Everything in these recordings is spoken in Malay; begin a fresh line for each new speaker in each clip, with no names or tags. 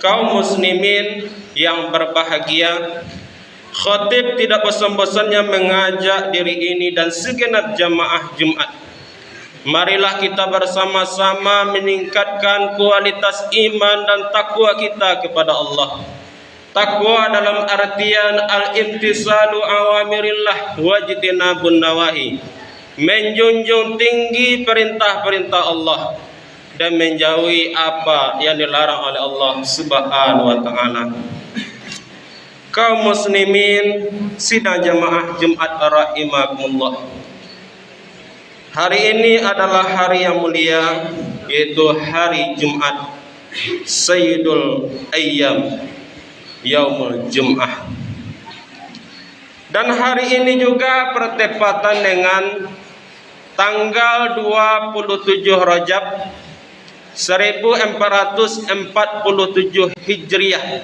kaum muslimin yang berbahagia, khatib tidak bosan-bosannya mengajak diri ini dan segenap jamaah Jumat. Marilah kita bersama-sama meningkatkan kualitas iman dan takwa kita kepada Allah. Takwa dalam artian al-imtisalu awamirillah wajtinabun nawahi, menjunjung tinggi perintah-perintah Allah dan menjauhi apa yang dilarang oleh Allah Subhanahu wa taala. Kaum muslimin sidang jamaah Jumat rahimakumullah. Hari ini adalah hari yang mulia, yaitu hari Jumat, Sayyidul Ayyam, Yaumul Jum'ah. Dan hari ini juga bertepatan dengan tanggal 27 Rajab 1447 Hijriah.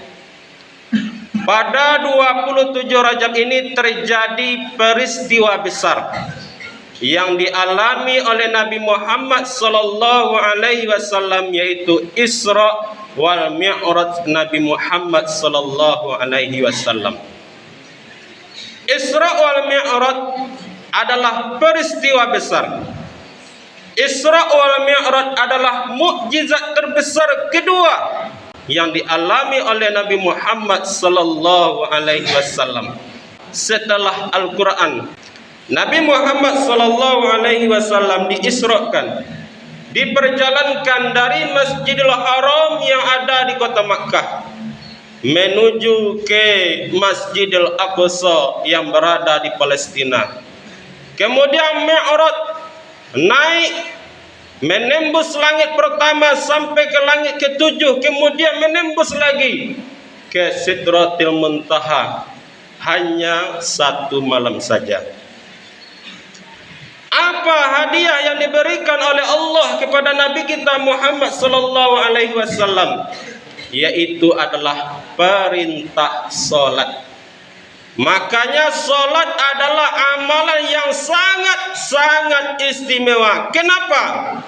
Pada 27 Rajab ini terjadi peristiwa besar yang dialami oleh Nabi Muhammad sallallahu alaihi wasallam, yaitu Isra wal Mi'raj Nabi Muhammad sallallahu alaihi wasallam. Isra wal Mi'raj adalah peristiwa besar. Isra wal Mi'raj adalah mukjizat terbesar kedua yang dialami oleh Nabi Muhammad sallallahu alaihi wasallam setelah Al-Qur'an. Nabi Muhammad sallallahu alaihi wasallam diisrakan, diperjalankan dari Masjidil Haram yang ada di kota Makkah menuju ke Masjidil Aqsa yang berada di Palestina. Kemudian Mi'raj, naik menembus langit pertama sampai ke langit ketujuh, kemudian menembus lagi ke Sidratil Muntaha, hanya 1 malam saja. Apa hadiah yang diberikan oleh Allah kepada Nabi kita Muhammad sallallahu alaihi wasallam? Yaitu adalah perintah salat. Makanya salat adalah amalan yang sangat istimewa. Kenapa?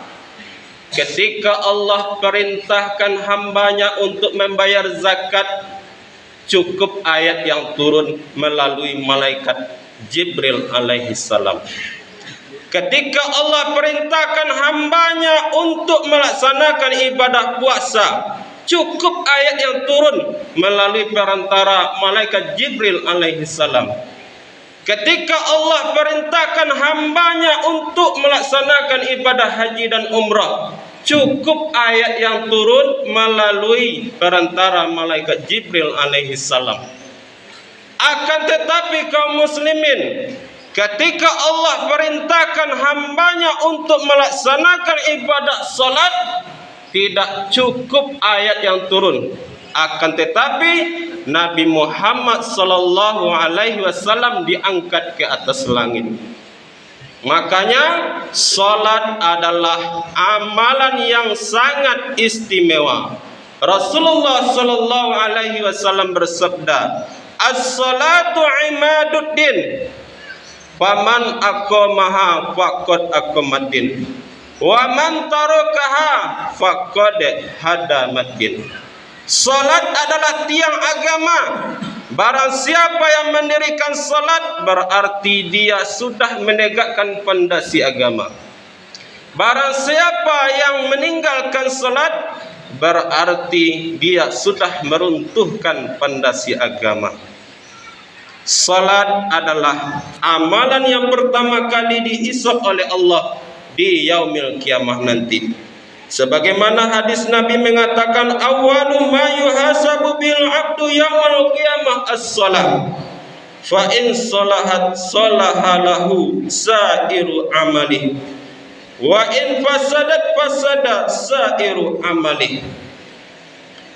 Ketika Allah perintahkan hambanya untuk membayar zakat, cukup ayat yang turun melalui malaikat Jibril alaihi salam. Ketika Allah perintahkan hambanya untuk melaksanakan ibadah puasa, cukup ayat yang turun melalui perantara malaikat Jibril alaihi salam. Ketika Allah perintahkan hambanya untuk melaksanakan ibadah haji dan umrah, cukup ayat yang turun melalui perantara malaikat Jibril alaihi salam. Akan tetapi kaum muslimin, ketika Allah perintahkan hambanya untuk melaksanakan ibadah salat, tidak cukup ayat yang turun. Akan tetapi Nabi Muhammad sallallahu alaihi wasallam diangkat ke atas langit. Makanya salat adalah amalan yang sangat istimewa. Rasulullah sallallahu alaihi wasallam bersabda, "As-salatu imaduddin. Faman aqamaha faqad aqamaddin, wa man tarakaha faqad hadamaddin." Salat adalah tiang agama. Barang siapa yang mendirikan salat, berarti dia sudah menegakkan pondasi agama. Barang siapa yang meninggalkan salat, berarti dia sudah meruntuhkan pondasi agama. Salat adalah amalan yang pertama kali dihisab oleh Allah di yaumil kiamah nanti. Sebagaimana hadis Nabi mengatakan, awwalu ma yuhasabu bil abdu yaumil qiyamah as-shalah. Fa in salahat salaha lahu sairu amali. Wa in fasadat fasada sairu amali.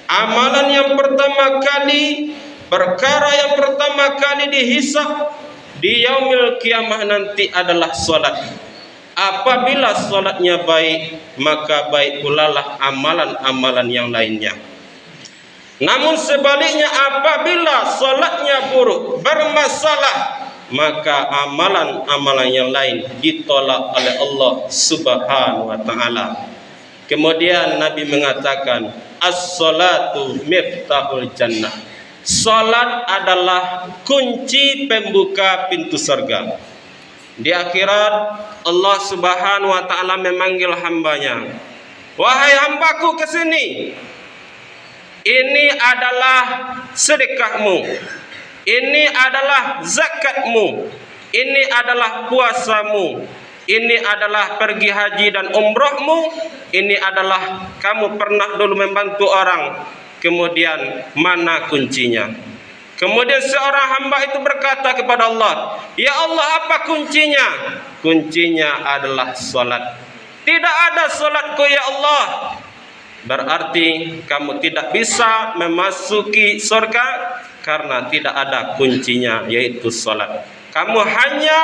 Amalan yang pertama kali, perkara yang pertama kali dihisab di yaumil kiamah nanti adalah salat. Apabila salatnya baik, maka baik pula lah amalan-amalan yang lainnya. Namun sebaliknya, apabila salatnya buruk, bermasalah, maka amalan-amalan yang lain ditolak oleh Allah Subhanahu wa taala. Kemudian Nabi mengatakan, as-salatu miftahul jannah. Salat adalah kunci pembuka pintu surga. Di akhirat Allah Subhanahu wa taala memanggil hambanya, wahai hambaku, ke sini. Ini adalah sedekahmu. Ini adalah zakatmu. Ini adalah puasamu. Ini adalah pergi haji dan umrohmu. Ini adalah kamu pernah dulu membantu orang. Kemudian mana kuncinya? Kemudian seorang hamba itu berkata kepada Allah, ya Allah, apa kuncinya? Kuncinya adalah salat. Tidak ada salatku ya Allah. Berarti kamu tidak bisa memasuki surga karena tidak ada kuncinya, yaitu salat. Kamu hanya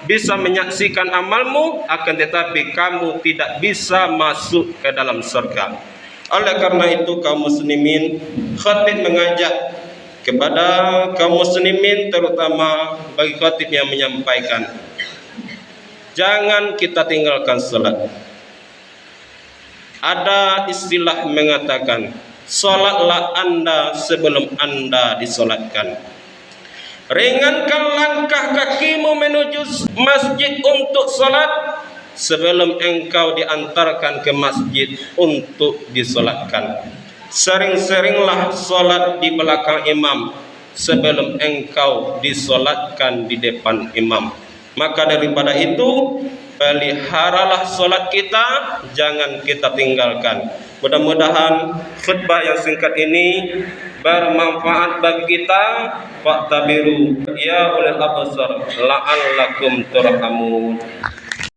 bisa menyaksikan amalmu, akan tetapi kamu tidak bisa masuk ke dalam surga. Oleh karena itu kaum muslimin, khatib mengajak kepada kaum muslimin, terutama bagi khatib yang menyampaikan, jangan kita tinggalkan salat. Ada istilah mengatakan, salatlah Anda sebelum Anda disolatkan. Ringankan langkah kakimu menuju masjid untuk salat sebelum engkau diantarkan ke masjid untuk disolatkan. Sering-seringlah salat di belakang imam sebelum engkau disolatkan di depan imam. Maka daripada itu, peliharalah salat kita, jangan kita tinggalkan. Mudah-mudahan khutbah yang singkat ini bermanfaat bagi kita. Fa'tabiru ya ulil absar la'allakum turhamun.